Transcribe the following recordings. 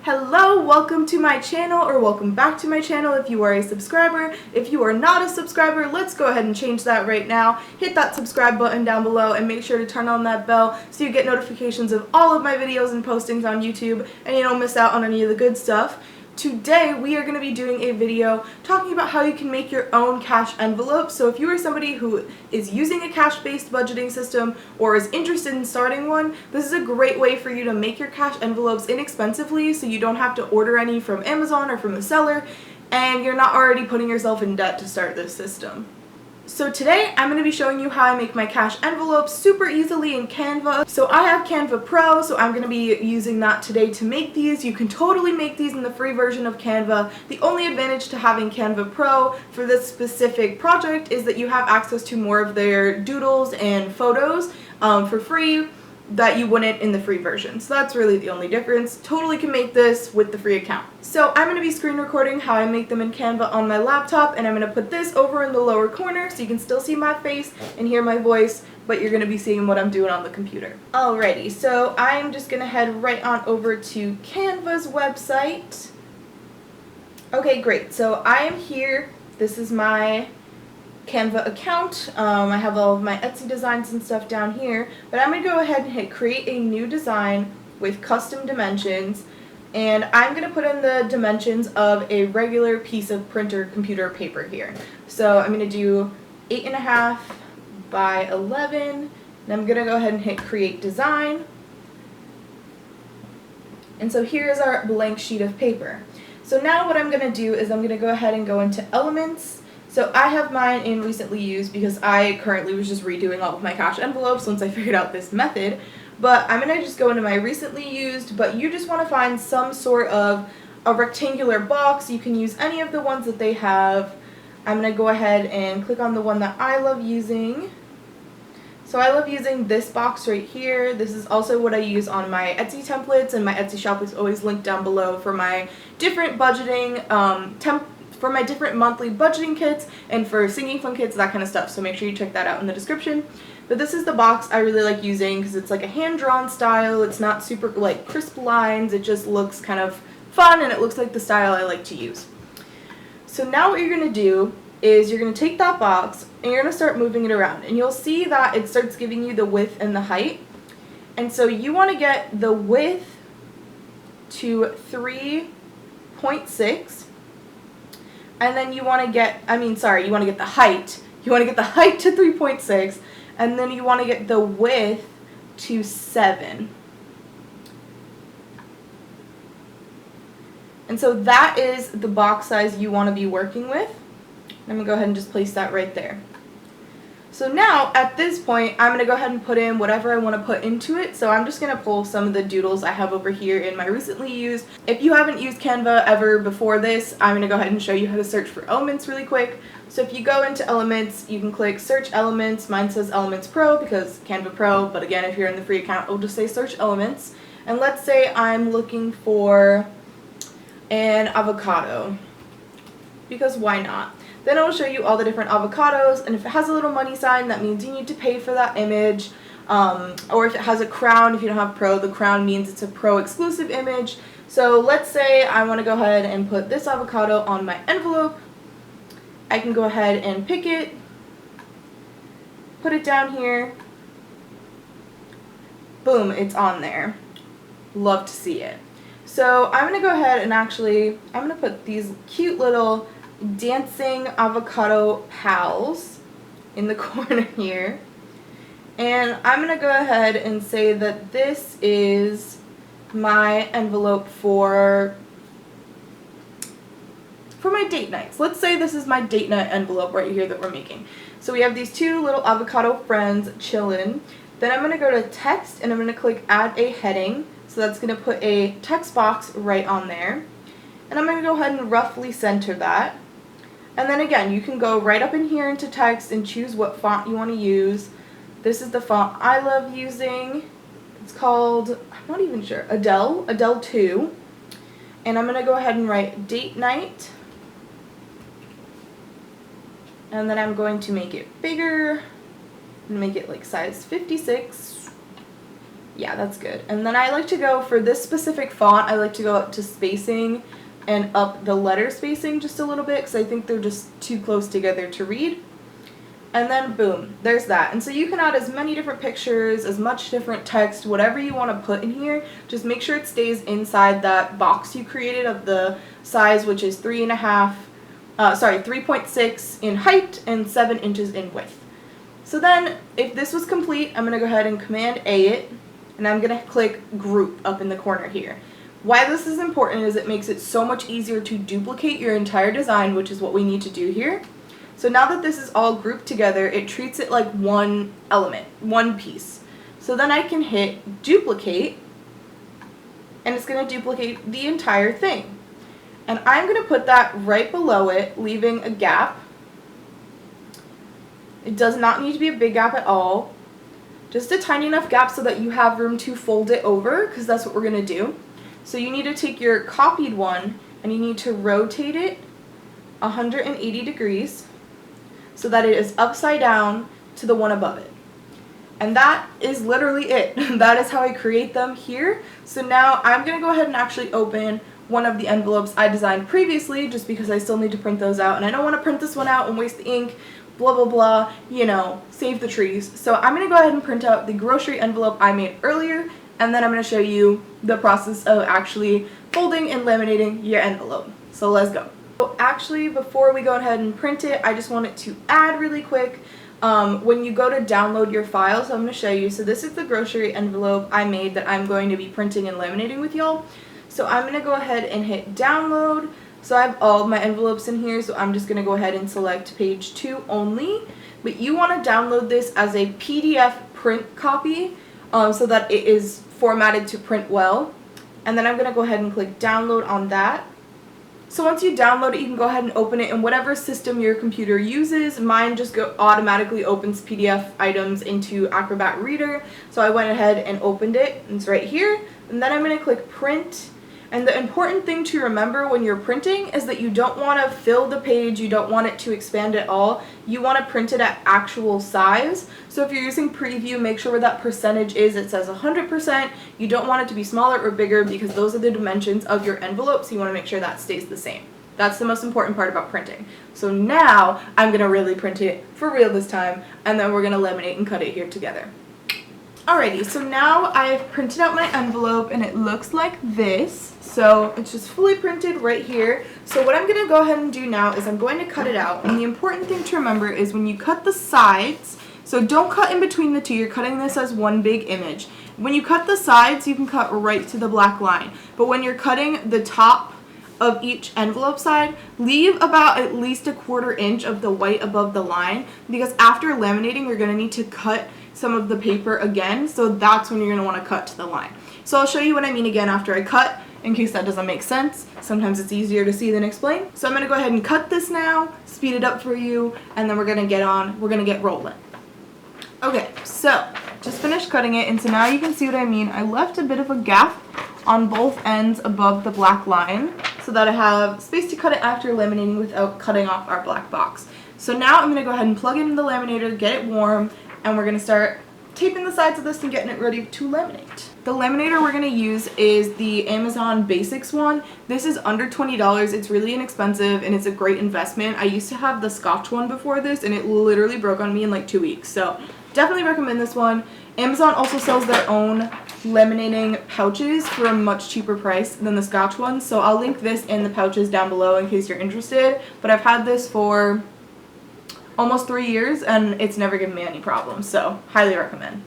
Hello, welcome to my channel, or welcome back to my channel if you are a subscriber. If you are not a subscriber, let's go ahead and change that right now. Hit that subscribe button down below and make sure to turn on that bell so you get notifications of all of my videos and postings on YouTube and you don't miss out on any of the good stuff. Today we are going to be doing a video talking about how you can make your own cash envelopes. So if you are somebody who is using a cash-based budgeting system or is interested in starting one, this is a great way for you to make your cash envelopes inexpensively so you don't have to order any from Amazon or from the seller, and you're not already putting yourself in debt to start this system. So today I'm going to be showing you how I make my cash envelopes super easily in Canva. So I have Canva Pro, so I'm going to be using that today to make these. You can totally make these in the free version of Canva. The only advantage to having Canva Pro for this specific project is that you have access to more of their doodles and photos for free that you wouldn't in the free version. So that's really the only difference. Totally can make this with the free account. So I'm going to be screen recording how I make them in Canva on my laptop, and I'm going to put this over in the lower corner so you can still see my face and hear my voice, but you're going to be seeing what I'm doing on the computer. Alrighty, so I'm just going to head right on over to Canva's website. Okay, great. So I am here. This is my Canva account. I have all of my Etsy designs and stuff down here, but I'm going to go ahead and hit create a new design with custom dimensions, and I'm going to put in the dimensions of a regular piece of printer computer paper here. So I'm going to do 8.5 by 11, and I'm going to go ahead and hit create design. And so here's our blank sheet of paper. So now what I'm going to do is I'm going to go ahead and go into elements. So I have mine in recently used because I currently was just redoing all of my cash envelopes once I figured out this method. But I'm going to just go into my recently used, but you just want to find some sort of a rectangular box. You can use any of the ones that they have. I'm going to go ahead and click on the one that I love using. So I love using this box right here. This is also what I use on my Etsy templates, and my Etsy shop is always linked down below for my different budgeting for my different monthly budgeting kits and for singing fun kits, that kind of stuff. So make sure you check that out in the description. But this is the box I really like using because it's like a hand-drawn style. It's not super like crisp lines. It just looks kind of fun, and it looks like the style I like to use. So now what you're going to do is you're going to take that box and you're going to start moving it around, and you'll see that it starts giving you the width and the height. And so you want to get the width to 3.6. And then you want to get, you want to get the height. You want to get the height to 3.6, and then you want to get the width to 7. And so that is the box size you want to be working with. I'm going to go ahead and just place that right there. So now, at this point, I'm going to go ahead and put in whatever I want to put into it. So I'm just going to pull some of the doodles I have over here in my recently used. If you haven't used Canva ever before this, I'm going to go ahead and show you how to search for elements really quick. So if you go into elements, you can click search elements. Mine says Elements Pro because Canva Pro, but again, if you're in the free account, it'll just say search elements. And let's say I'm looking for an avocado, because why not? Then it will show you all the different avocados, and if it has a little money sign, that means you need to pay for that image. Or if it has a crown, if you don't have Pro, the crown means it's a Pro exclusive image. So let's say I want to go ahead and put this avocado on my envelope. I can go ahead and pick it, put it down here. Boom, it's on there. Love to see it. So I'm going to go ahead and I'm going to put these cute little dancing avocado pals in the corner here, and I'm gonna go ahead and say that this is my envelope for my date nights. Let's say this is my date night envelope right here that we're making. So we have these two little avocado friends chillin'. Then I'm gonna go to text, and I'm gonna click add a heading. So that's gonna put a text box right on there, and I'm gonna go ahead and roughly center that. And then again, you can go right up in here into text and choose what font you want to use. This is the font I love using. It's called, I'm not even sure, Adele 2. And I'm going to go ahead and write date night. And then I'm going to make it bigger. I'm going to make it like size 56. Yeah, that's good. And then I like to go, for this specific font, I like to go up to spacing and up the letter spacing just a little bit because I think they're just too close together to read. And then boom, there's that. And so you can add as many different pictures, as much different text, whatever you want to put in here. Just make sure it stays inside that box you created of the size, which is 3.6 in height and 7 inches in width. So then, if this was complete, I'm going to go ahead and Command A it, and I'm going to click Group up in the corner here. Why this is important is it makes it so much easier to duplicate your entire design, which is what we need to do here. So now that this is all grouped together, it treats it like one element, one piece. So then I can hit Duplicate, and it's going to duplicate the entire thing. And I'm going to put that right below it, leaving a gap. It does not need to be a big gap at all. Just a tiny enough gap so that you have room to fold it over, because that's what we're going to do. So you need to take your copied one, and you need to rotate it 180 degrees. So that it is upside down to the one above it. And that is literally it. That is how I create them here. So now I'm going to go ahead and actually open one of the envelopes I designed previously, just because I still need to print those out. And I don't want to print this one out and waste the ink, blah, blah, blah, you know, save the trees. So I'm going to go ahead and print out the grocery envelope I made earlier, and then I'm going to show you the process of actually folding and laminating your envelope. So let's go. So actually, before we go ahead and print it, I just wanted to add really quick, when you go to download your files, I'm going to show you. So this is the grocery envelope I made that I'm going to be printing and laminating with y'all. So I'm going to go ahead and hit download. So I have all of my envelopes in here, so I'm just going to go ahead and select page 2 only. But you want to download this as a PDF print copy so that it is formatted to print well. And then I'm going to go ahead and click download on that. So once you download it, you can go ahead and open it in whatever system your computer uses. Mine just automatically opens PDF items into Acrobat Reader. So I went ahead and opened it. It's right here. And then I'm going to click print. And the important thing to remember when you're printing is that you don't want to fill the page, you don't want it to expand at all. You want to print it at actual size. So if you're using preview, make sure where that percentage is, it says 100%. You don't want it to be smaller or bigger because those are the dimensions of your envelope, so you want to make sure that stays the same. That's the most important part about printing. So now I'm going to really print it for real this time, and then we're going to laminate and cut it here together. Alrighty, so now I've printed out my envelope and it looks like this. So it's just fully printed right here. So what I'm going to go ahead and do now is I'm going to cut it out. And the important thing to remember is when you cut the sides, so don't cut in between the two, you're cutting this as one big image. When you cut the sides, you can cut right to the black line. But when you're cutting the top of each envelope side, leave about at least a 1/4 inch of the white above the line, because after laminating, you're going to need to cut some of the paper again, so that's when you're going to want to cut to the line. So I'll show you what I mean again after I cut, in case that doesn't make sense. Sometimes it's easier to see than explain. So I'm going to go ahead and cut this now, speed it up for you, and then we're going to get rolling. Okay, so just finished cutting it, and so now you can see what I mean. I left a bit of a gap on both ends above the black line so that I have space to cut it after laminating without cutting off our black box. So now I'm going to go ahead and plug it in the laminator, get it warm, and we're going to start taping the sides of this and getting it ready to laminate. The laminator we're going to use is the Amazon Basics one. This is under $20. It's really inexpensive and it's a great investment. I used to have the Scotch one before this and it literally broke on me in like 2 weeks. So definitely recommend this one. Amazon also sells their own laminating pouches for a much cheaper price than the Scotch one. So I'll link this in the pouches down below in case you're interested. But I've had this for almost 3 years and it's never given me any problems, so highly recommend.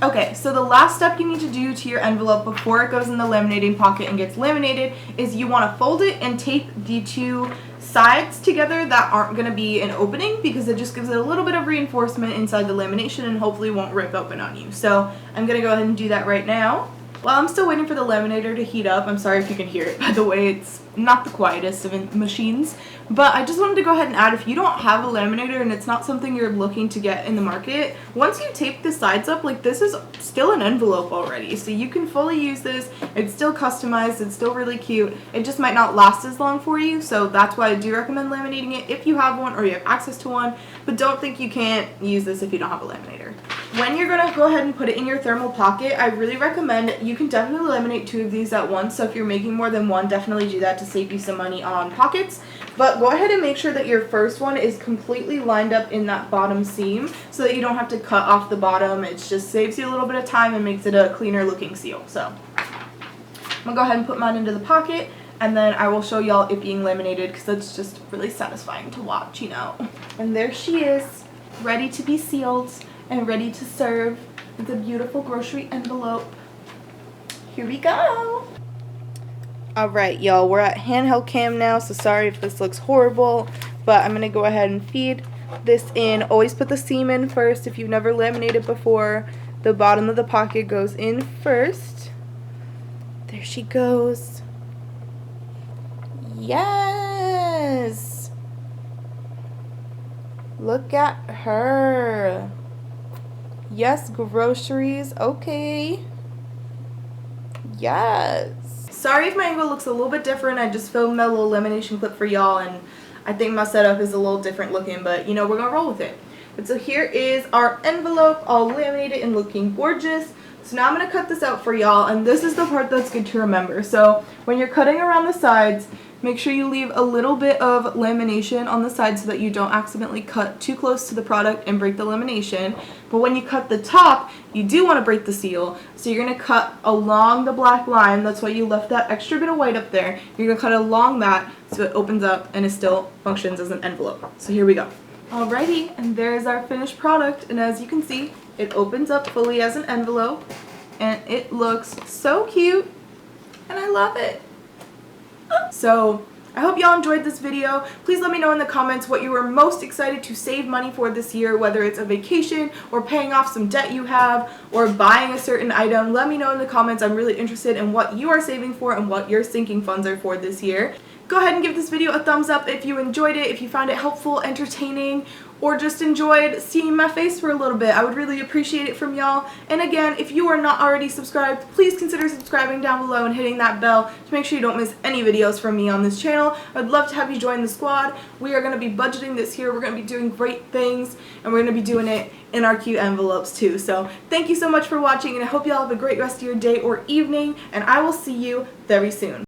Okay, so the last step you need to do to your envelope before it goes in the laminating pocket and gets laminated is you want to fold it and tape the two sides together that aren't going to be an opening, because it just gives it a little bit of reinforcement inside the lamination and hopefully won't rip open on you. So I'm going to go ahead and do that right now. While I'm still waiting for the laminator to heat up, I'm sorry if you can hear it, by the way, it's not the quietest of machines, but I just wanted to go ahead and add, if you don't have a laminator and it's not something you're looking to get in the market, once you tape the sides up, like this is still an envelope already, so you can fully use this. It's still customized, it's still really cute, it just might not last as long for you, so that's why I do recommend laminating it if you have one or you have access to one, but don't think you can't use this if you don't have a laminator. when you're going to go ahead and put it in your thermal pocket, I really recommend, you can definitely laminate 2 of these at once, so if you're making more than one, definitely do that to save you some money on pockets. But go ahead and make sure that your first one is completely lined up in that bottom seam so that you don't have to cut off the bottom. It just saves you a little bit of time and makes it a cleaner looking seal. So I'm going to go ahead and put mine into the pocket, and then I will show y'all it being laminated because it's just really satisfying to watch, you know. And there she is, ready to be sealed and ready to serve with a beautiful grocery envelope. Here we go. Alright, y'all, we're at handheld cam now, so sorry if this looks horrible, but I'm going to go ahead and feed this in. Always put the seam in first if you've never laminated before. The bottom of the pocket goes in first. There she goes. Yes! Look at her. Yes, groceries. Okay. Yes. Sorry if my angle looks a little bit different. I just filmed a little lamination clip for y'all, and I think my setup is a little different looking, but you know, we're gonna roll with it. But so here is our envelope, all laminated and looking gorgeous. So now I'm gonna cut this out for y'all, and this is the part that's good to remember. So when you're cutting around the sides, make sure you leave a little bit of lamination on the side so that you don't accidentally cut too close to the product and break the lamination. But when you cut the top, you do want to break the seal. So you're going to cut along the black line. That's why you left that extra bit of white up there. You're going to cut along that so it opens up and it still functions as an envelope. So here we go. Alrighty, and there's our finished product. And as you can see, it opens up fully as an envelope. And it looks so cute. And I love it. So I hope y'all enjoyed this video. Please let me know in the comments what you were most excited to save money for this year, whether it's a vacation or paying off some debt you have or buying a certain item. Let me know in the comments. I'm really interested in what you are saving for and what your sinking funds are for this year. Go ahead and give this video a thumbs up if you enjoyed it, if you found it helpful, entertaining, or just enjoyed seeing my face for a little bit. I would really appreciate it from y'all. And again, if you are not already subscribed, please consider subscribing down below and hitting that bell to make sure you don't miss any videos from me on this channel. I'd love to have you join the squad. We are going to be budgeting this year. We're going to be doing great things, and we're going to be doing it in our cute envelopes too. So thank you so much for watching, and I hope y'all have a great rest of your day or evening, and I will see you very soon.